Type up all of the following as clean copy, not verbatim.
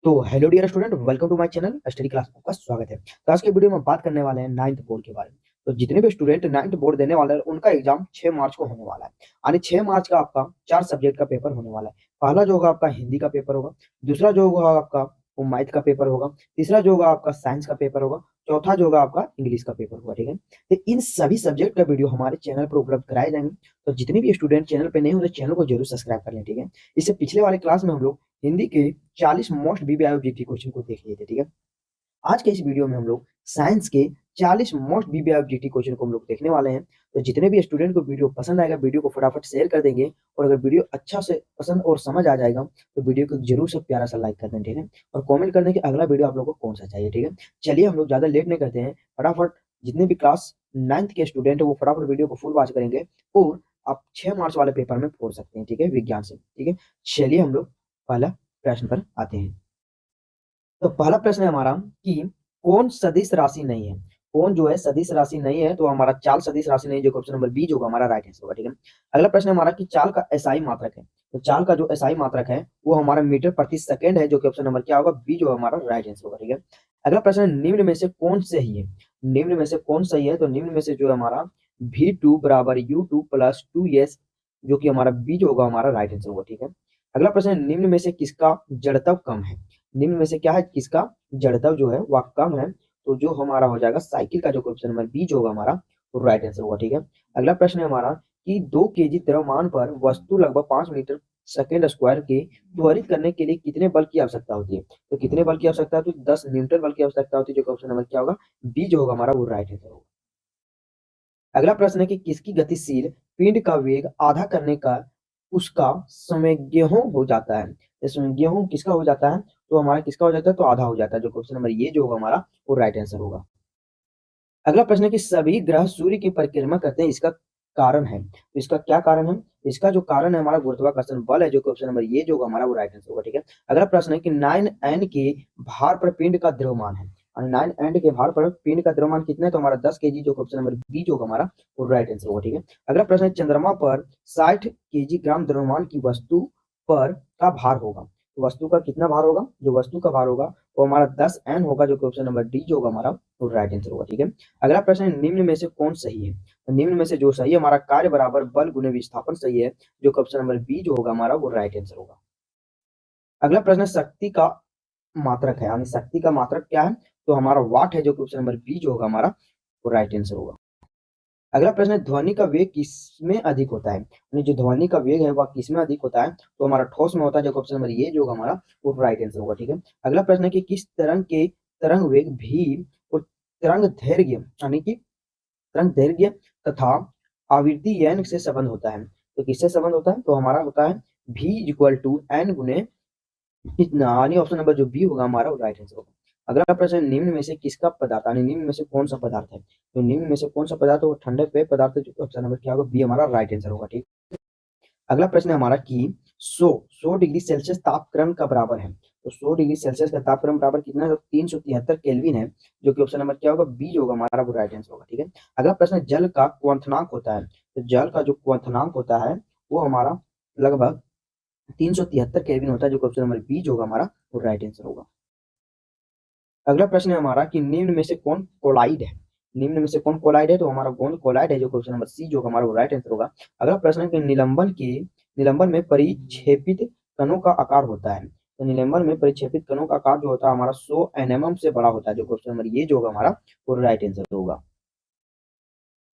तो hello dear student, welcome to my channel study class. आपका स्वागत है। तो आज के वीडियो में बात करने वाले हैं नाइन्थ बोर्ड के बारे में। तो जितने भी स्टूडेंट नाइन्थ बोर्ड देने वाले हैं उनका एग्जाम 6 मार्च को होने वाला है। यानी 6 मार्च का आपका 4 सब्जेक्ट का पेपर होने वाला है। पहला जो होगा आपका हिंदी का पेपर होगा, दूसरा जो होगा आपका वो मैथ का पेपर होगा, तीसरा जो होगा आपका साइंस का पेपर होगा, चौथा जो होगा आपका इंग्लिश का पेपर होगा। ठीक है, तो इन सभी सब्जेक्ट का वीडियो हमारे चैनल पर उपलब्ध कराए जाएंगे। तो जितने भी स्टूडेंट चैनल पे नहीं होते चैनल को जरूर सब्सक्राइब कर लें। ठीक है, इससे पिछले वाले क्लास में हम लोग हिंदी के 40 मोस्ट बीबीआई ऑब्जेक्टिव क्वेश्चन को देख लिए थे। ठीक है, आज के इस वीडियो में हम लोग साइंस के 40 मोस्ट बीबीआई ऑब्जेक्टिव क्वेश्चन को हम लोग देखने वाले हैं। तो जितने भी स्टूडेंट को वीडियो पसंद आएगा वीडियो को फटाफट शेयर कर देंगे, और अगर वीडियो अच्छा से पसंद और समझ आ जाएगा तो वीडियो को जरूर से प्यारा सा लाइक कर दें। ठीक है, और कमेंट कर दें कि अगला वीडियो आप लोग को कौन सा चाहिए। ठीक है, चलिए हम लोग ज्यादा लेट नहीं करते हैं, फटाफट जितने भी क्लास 9th के स्टूडेंट है वो फटाफट वीडियो को फुल वॉच करेंगे और आप 6 मार्च वाले पेपर में फोड़ सकते हैं। ठीक है, विज्ञान से। ठीक है, चलिए हम लोग पहला प्रश्न पर आते हैं। तो पहला प्रश्न है हमारा कि कौन सदिश राशि नहीं है। कौन जो है सदिश राशि नहीं है, तो हमारा चाल सदिश राशि नहीं, जो ऑप्शन नंबर बी जो होगा हमारा राइट आंसर होगा। ठीक है, अगला प्रश्न है हमारा कि चाल का एसआई मात्रक है। तो चाल का जो एसआई मात्रक है वो हमारा मीटर प्रति सेकंड है, जो कि ऑप्शन नंबर क्या होगा, बी जो हमारा राइट आंसर होगा। ठीक है, अगला प्रश्न है निम्न में से कौन सही है। निम्न में से कौन सही है, तो निम्न में से जो है हमारा V2 बराबर U2 प्लस 2S, जो कि हमारा बी जो होगा हमारा राइट आंसर होगा। ठीक है, अगला प्रश्न है निम्न में से किसका जड़त्व कम है। निम्न में से क्या है, किसका जड़त्व जो है वह कम है, तो जो हमारा हो जाएगा साइकिल का, जो ऑप्शन नंबर बी जो होगा हमारा वो राइट आंसर होगा। ठीक है, अगला प्रश्न है हमारा कि 2 केजी द्रव्यमान पर वस्तु लगभग 5 मीटर सेकेंड स्क्वायर के त्वरित करने के लिए कितने बल की आवश्यकता होती है। तो कितने बल की आवश्यकता है, तो 10 न्यूटन बल की आवश्यकता होती है, जो ऑप्शन नंबर क्या होगा, बी जो होगा हमारा वो राइट आंसर होगा। अगला प्रश्न है कि किसकी गतिशील पिंड का वेग आधा करने का उसका समय गेहूं हो जाता है। इसमें गेहूं किसका हो जाता है, तो हमारा किसका हो जाता है, तो आधा हो जाता है, जो क्वेश्चन नंबर ये जो होगा हमारा वो राइट आंसर होगा। अगला प्रश्न है कि सभी ग्रह सूर्य की परिक्रमा करते हैं, इसका कारण है। तो इसका क्या कारण है, इसका जो कारण है हमारा गुरुत्वाकर्षण बल है, जो क्वेश्चन नंबर ये जो होगा हमारा वो राइट आंसर होगा। ठीक है, अगला प्रश्न है कि 9n के भार पर पिंड का द्रव्यमान है। और 9n के भार पर पिंड का द्रव्यमान कितना है, तो हमारा 10 केजी, जो क्वेश्चन नंबर बी जो होगा हमारा वो राइट आंसर होगा। ठीक है, अगला प्रश्न है चंद्रमा पर 60 केजी ग्राम द्रव्यमान की वस्तु पर का भार होगा। तो वस्तु का कितना भार होगा, जो वस्तु का भार होगा वो हमारा 10n होगा, जो क्वेश्चन नंबर डी जो होगा हमारा वो राइट आंसर होगा। ठीक है, अगला प्रश्न है निम्न में से कौन सही है। तो निम्न में से जो सही है हमारा कार्य बराबर बल गुने विस्थापन सही है, जो ऑप्शन नंबर बी जो होगा हमारा वो राइट आंसर होगा। अगला प्रश्न है शक्ति का मात्रक है, यानी शक्ति का मात्रक क्या है, तो हमारा वाट है, जो ऑप्शन नंबर बी जो होगा हमारा वो राइट आंसर होगा। अगला प्रश्न है ध्वनि का वेग किसमें अधिक होता है। यानी जो ध्वनि का वेग है वह किसमें अधिक होता है, तो हमारा ठोस में होता है, जो ऑप्शन नंबर ये जो होगा हमारा वो राइट आंसर होगा। ठीक है, अगला प्रश्न है कि किस तरंग के तरंग वेग भी और तरंग दैर्घ्य, यानी कि तरंग दैर्घ्य तथा आवृत्ति n से संबंध होता है। तो किससे संबंध होता है, तो हमारा होता है v इक्वल टू एन गुने इतना, यानी ऑप्शन नंबर जो बी होगा हमारा वो राइट आंसर होगा। अगला प्रश्न है निम्न में से किसका पदार्थ, यानी निम्न में से कौन सा पदार्थ है। तो निम्न में से कौन सा पदार्थ है, वो ठंडे पेय पदार्थ है, जो ऑप्शन नंबर क्या होगा, बी हमारा राइट आंसर होगा। ठीक, अगला प्रश्न है हमारा कि 100 डिग्री सेल्सियस तापक्रम का बराबर है। तो 100 डिग्री सेल्सियस का तापक्रम बराबर कितना है, तो 373 केल्विन है, जो कि ऑप्शन नंबर क्या होगा, बी जो होगा हमारा वो राइट आंसर होगा। ठीक है, अगला प्रश्न है जल का क्वथनांक होता है। तो जल का जो क्वथनांक होता है वो हमारा लगभग 373 केल्विन होता है, जो ऑप्शन नंबर बी जो होगा हमारा वो राइट आंसर होगा। अगला प्रश्न है हमारा कि निम्न में से कौन कोलाइड है। निम्न में से कौन कोलाइड है, तो हमारा गोंद कोलाइड है, जो क्वेश्चन नंबर सी जो हमारा वो राइट आंसर होगा। अगला प्रश्न है कि निलंबन में परिक्षेपित कणों का आकार होता है। तो निलंबन में परिक्षेपित कणों का आकार जो होता है हमारा 100 nm से बड़ा होता है, जो क्वेश्चन नंबर ये जो होगा हमारा वो राइट आंसर होगा।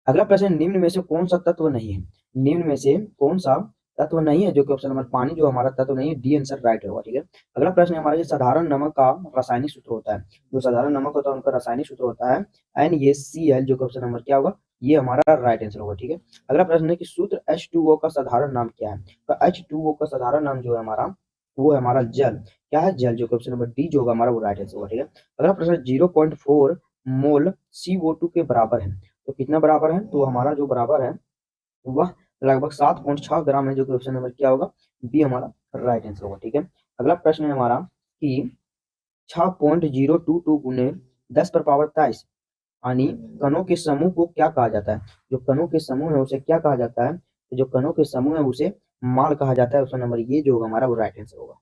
अगला प्रश्न निम्न में से कौन सा तत्व नहीं है। निम्न में से कौन सा तत्व नहीं है, जो कि ऑप्शन नंबर पानी जो हमारा तत्व नहीं है, डी आंसर राइट होगा। ठीक है, अगला प्रश्न है हमारा जो साधारण नमक का रासायनिक सूत्र होता है। जो साधारण नमक होता है उनका रासायनिक सूत्र होता है NaCl, जो कि ऑप्शन नंबर क्या होगा, ये हमारा राइट आंसर होगा। ठीक है, अगला प्रश्न है कि सूत्र H2O का साधारण नाम क्या है। तो H2O का साधारण नाम जो है हमारा वो है हमारा जल। क्या है, जल, जो कि ऑप्शन नंबर डी जो होगा हमारा वो राइट आंसर होगा। ठीक है, अगला प्रश्न 0.4 मोल CO2 के बराबर है। तो कितना बराबर है, तो हमारा जो बराबर है वह लगभग 7.6 ग्राम है, जो कि ऑप्शन नंबर क्या होगा, बी हमारा राइट आंसर होगा। ठीक है, अगला प्रश्न है हमारा कि 6.022 गुने 10 पर पावर 23, यानी कणों के समूह को क्या कहा जाता है। जो कणों के समूह है उसे क्या कहा जाता है, तो जो कणों के समूह है उसे माल कहा जाता है। ऑप्शन नंबर ये जो होगा हमारा वो राइट आंसर होगा।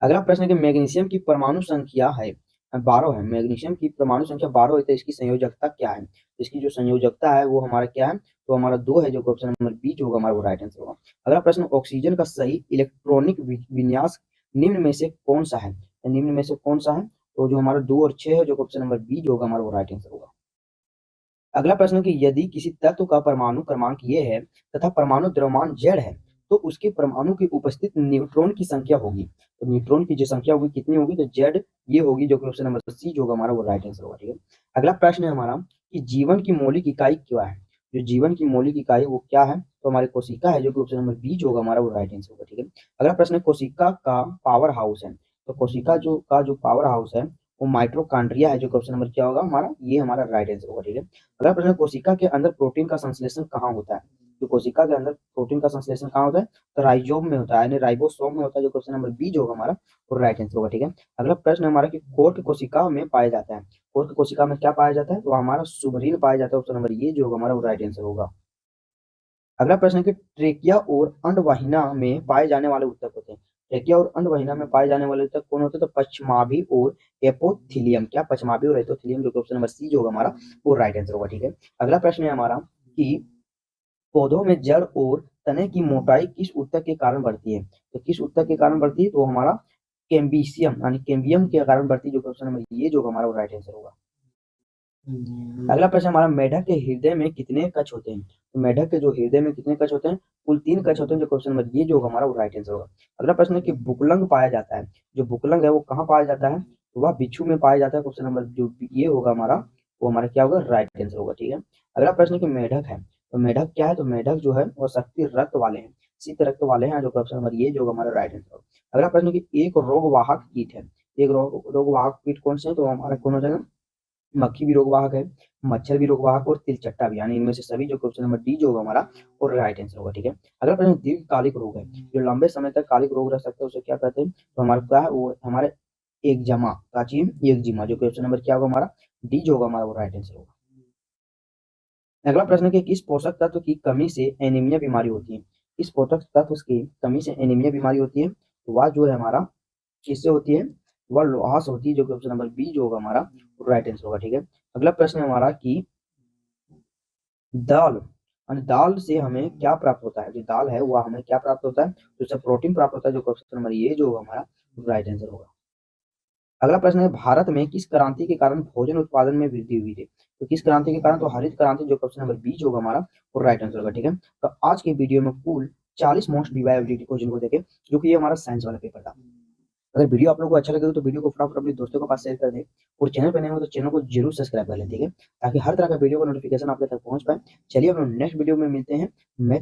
अगला प्रश्न है कि मैग्नीशियम की परमाणु संख्या है 12 है। मैग्नीशियम की परमाणु संख्या 12 है तो इसकी संयोजकता क्या है? इसकी जो संयोजकता है वो हमारा क्या है? तो हमारा 2 है, जो ऑप्शन नंबर बी जो होगा हमारा वो राइट आंसर होगा। अगला प्रश्न, ऑक्सीजन का सही इलेक्ट्रॉनिक विन्यास निम्न में से कौन सा है? निम्न में से कौन सा है? तो जो हमारा 2 और 6 है, जो ऑप्शन नंबर बी जो होगा हमारा वो राइट आंसर होगा। अगला प्रश्न कि यदि किसी तत्व का परमाणु क्रमांक ये है तथा परमाणु द्रव्यमान z है तो उसके परमाणु की उपस्थित न्यूट्रॉन की संख्या होगी। तो न्यूट्रॉन की जो संख्या होगी कितनी होगी? तो z ये होगी, जो कि ऑप्शन नंबर सी जो होगा हमारा वो राइट आंसर होगा। ठीक है। अगला प्रश्न है हमारा कि जीवन की मौलिक इकाई क्या है? जो जीवन की मौलिक इकाई वो क्या है? तो हमारी कोशिका है, जो कि ऑप्शन नंबर बी जो होगा हमारा वो राइट आंसर होगा। ठीक है। अगला प्रश्न है कोशिका का पावर हाउस है। तो कोशिका जो पावर हाउस है वो माइटोकॉन्ड्रिया है, जो कि ऑप्शन नंबर क्या होगा हमारा? ये हमारा राइट आंसर होगा। ठीक है। अगला प्रश्न, कोशिका के अंदर प्रोटीन का संश्लेषण कहाँ होता है? तो कोशिका के अंदर प्रोटीन का संश्लेषण कहाँ होता है? तो राइजोम में होता है, यानी राइबोसोम में होता है, जो क्वेश्चन नंबर बी जो होगा हमारा और राइट आंसर होगा। ठीक है। अगला प्रश्न हमारा कि कोर्ट कोशिका में पाया जाता है। कोर्ट कोशिका में क्या पाया जाता है? तो हमारा सुबरील पाया जाता है, ऑप्शन नंबर ये जो होगा हमारा वो राइट आंसर होगा। अगला प्रश्न है कि ट्रेकिया और अंडवाहिना में पाए जाने वाले ऊतक होते हैं। ट्रेकिया और अंडवाहिना में पाए जाने वाले ऊतक कौन होते हैं? तो पश्चमाभी और एपोथिलियम। क्या? पश्चमाभी और एपोथिलियम, जो कि ऑप्शन नंबर सी जो होगा हमारा वो राइट आंसर होगा। ठीक है। अगला प्रश्न है हमारा कि पौधों में जड़ और तने की मोटाई किस ऊतक के कारण बढ़ती है? तो किस ऊतक के कारण बढ़ती है? तो हमारा कैम्बिसियम यानी कैम्बियम के कारण बढ़ती है, जो कि ऑप्शन नंबर ये जो होगा हमारा वो राइट आंसर होगा। अगला प्रश्न हमारा, मेढक के हृदय में कितने कक्ष होते हैं? तो मेढक के जो हृदय में कितने कक्ष होते हैं? कुल 3 कक्ष होते हैं, जो क्वेश्चन नंबर ये जो होगा हमारा वो राइट आंसर होगा। अगला प्रश्न है कि बुकलंग पाया जाता है। जो बुकलंग है वो कहाँ पाया जाता है? तो वह बिच्छू में पाया जाता है। क्वेश्चन नंबर जो ये होगा हमारा वो हमारा क्या होगा? राइट आंसर होगा। ठीक है। अगला प्रश्न है कि मेढक है, तो मेढक क्या है? तो मेढक जो है वो शक्ति रक्त वाले हैं, शीत रक्त वाले हैं, जो ऑप्शन नंबर ये जो होगा हमारा राइट आंसर होगा। अगला प्रश्न है कि एक रोगवाहक कीट है। एक रोगवाहक कीट कौन से है? तो हमारा कौन हो जाएगा? मक्खी भी रोगवाहक है, मच्छर भी रोगवाहक और तिलचट्टा भी, यानी इनमें से सभी जो ऑप्शन नंबर डी जो होगा हमारा और राइट आंसर होगा। ठीक है। अगला प्रश्न, दीर्घकालिक रोग है, जो लंबे समय तक कालिक रोग रह सकता है उसे क्या कहते हैं? तो हमारा क्या है वो हमारे एक्जिमा, प्राचीन एक्जिमा, जो ऑप्शन नंबर क्या होगा हमारा? डी जो होगा हमारा वो राइट आंसर होगा। अगला प्रश्न है किस पोषक तत्व की कमी से एनीमिया बीमारी होती है? किस पोषक तत्व की कमी से एनीमिया बीमारी होती है? तो वह जो है हमारा किससे होती है? वह लोहा से होती है, जो कि ऑप्शन नंबर बी जो होगा हमारा राइट आंसर होगा। ठीक है। अगला प्रश्न है हमारा कि दाल और दाल से हमें क्या प्राप्त होता है? जो दाल है वह हमें क्या प्राप्त होता है? तो उससे प्रोटीन प्राप्त होता है, जो क्वेश्चन नंबर ये जो होगा हमारा राइट आंसर होगा। अगला प्रश्न है भारत में किस क्रांति के कारण भोजन उत्पादन में वृद्धि हुई थी? तो किस क्रांति के कारण? तो हरित क्रांति, जो क्वेश्चन नंबर बी जो होगा हमारा और राइट आंसर होगा। ठीक है। तो आज के वीडियो में कुल 40 मोस्ट डिवाइडेड क्वेश्चन को देखे, जो कि ये हमारा साइंस वाला पेपर था। अगर वीडियो आप लोगों को अच्छा लगे तो वीडियो को फटाफट अपने दोस्तों के पास शेयर कर दें और चैनल पर नए हो तो चैनल को जरूर सब्सक्राइब कर लें। ठीक है, ताकि हर तरह का वीडियो का नोटिफिकेशन आप तक पहुंच पाए। चलिए हम लोग नेक्स्ट वीडियो में मिलते हैं। मैथ